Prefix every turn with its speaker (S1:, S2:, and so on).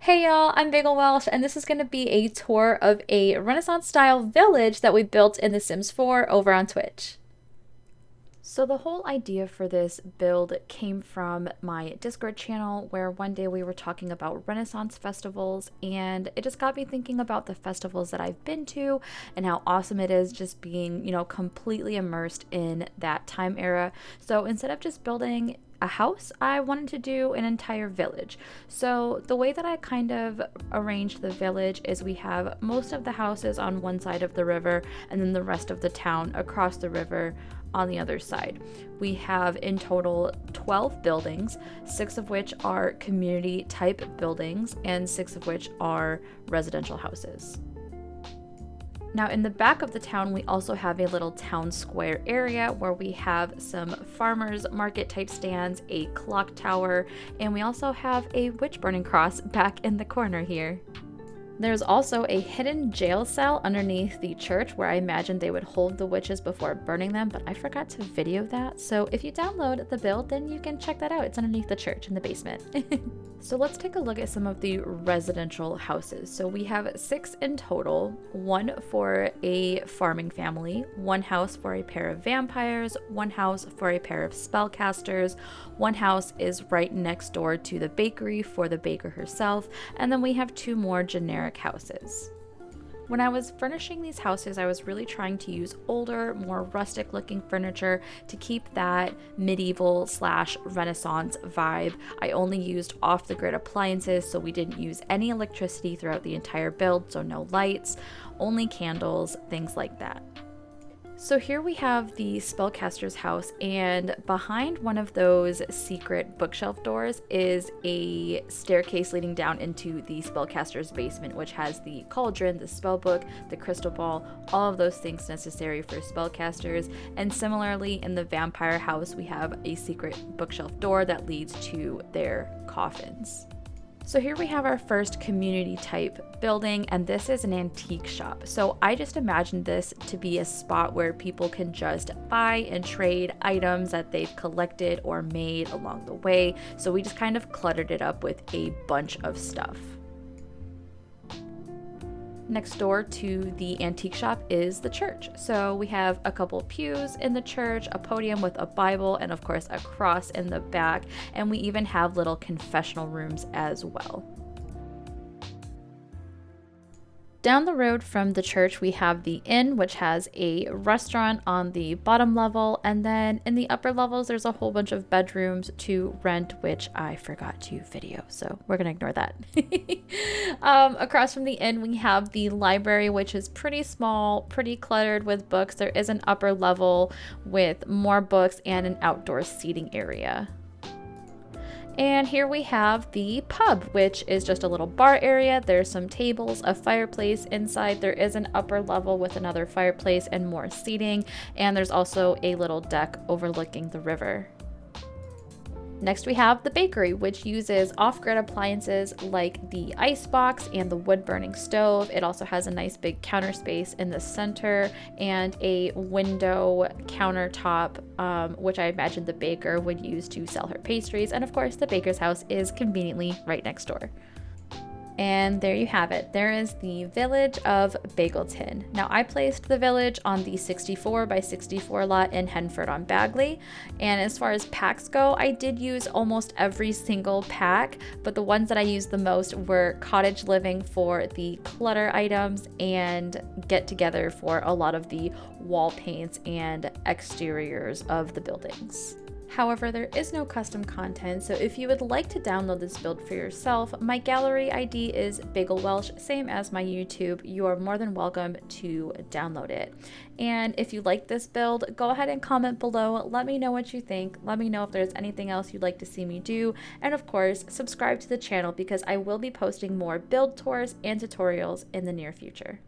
S1: Hey y'all, I'm BagelWelsh, and this is going to be a tour of a Renaissance-style village that we built in The Sims 4 over on Twitch. So the whole idea for this build came from my Discord channel where one day we were talking about Renaissance festivals, and it just got me thinking about the festivals that I've been to and how awesome it is just being, completely immersed in that time era. So instead of just building a house, I wanted to do an entire village. So the way that I kind of arranged the village is we have most of the houses on one side of the river and then the rest of the town across the river on the other side. We have in total 12 buildings, 6 of which are community type buildings and 6 of which are residential houses. Now in the back of the town, we also have a little town square area where we have some farmers market type stands, a clock tower, and we also have a witch burning cross back in the corner here. There's also a hidden jail cell underneath the church where I imagined they would hold the witches before burning them, but I forgot to video that. So if you download the build, then you can check that out. It's underneath the church in the basement. So let's take a look at some of the residential houses. So we have 6 in total, 1 for a farming family, 1 house for a pair of vampires, 1 house for a pair of spellcasters, 1 house is right next door to the bakery for the baker herself, and then we have 2 more generic houses. When I was furnishing these houses, I was really trying to use older, more rustic looking furniture to keep that medieval / Renaissance vibe. I only used off the grid appliances, so we didn't use any electricity throughout the entire build, so no lights, only candles, things like that. So here we have the spellcaster's house, and behind one of those secret bookshelf doors is a staircase leading down into the spellcaster's basement, which has the cauldron, the spell book, the crystal ball, all of those things necessary for spellcasters. And similarly in the vampire house, we have a secret bookshelf door that leads to their coffins. So here we have our first community type building, and this is an antique shop. So I just imagined this to be a spot where people can just buy and trade items that they've collected or made along the way. So we just kind of cluttered it up with a bunch of stuff. Next door to the antique shop is the church. So we have a couple pews in the church, a podium with a Bible, and of course a cross in the back, and we even have little confessional rooms as well. Down the road from the church, we have the inn, which has a restaurant on the bottom level, and then in the upper levels, there's a whole bunch of bedrooms to rent, which I forgot to video, so we're gonna ignore that. Across from the inn, we have the library, which is pretty small, pretty cluttered with books. There is an upper level with more books and an outdoor seating area. And here we have the pub, which is just a little bar area. There's some tables, a fireplace inside. There is an upper level with another fireplace and more seating. And there's also a little deck overlooking the river. Next we have the bakery, which uses off-grid appliances like the ice box and the wood-burning stove. It also has a nice big counter space in the center and a window countertop, which I imagine the baker would use to sell her pastries. And of course, the baker's house is conveniently right next door. And there you have it. There is the Village of Bagelton. Now I placed the village on the 64 by 64 lot in Henford on Bagley. And as far as packs go, I did use almost every single pack, but the ones that I used the most were cottage living for the clutter items and get together for a lot of the wall paints and exteriors of the buildings. However, there is no custom content, so if you would like to download this build for yourself, my gallery ID is BagelWelsh, same as my YouTube. You are more than welcome to download it. And if you like this build, go ahead and comment below. Let me know what you think. Let me know if there's anything else you'd like to see me do. And of course, subscribe to the channel because I will be posting more build tours and tutorials in the near future.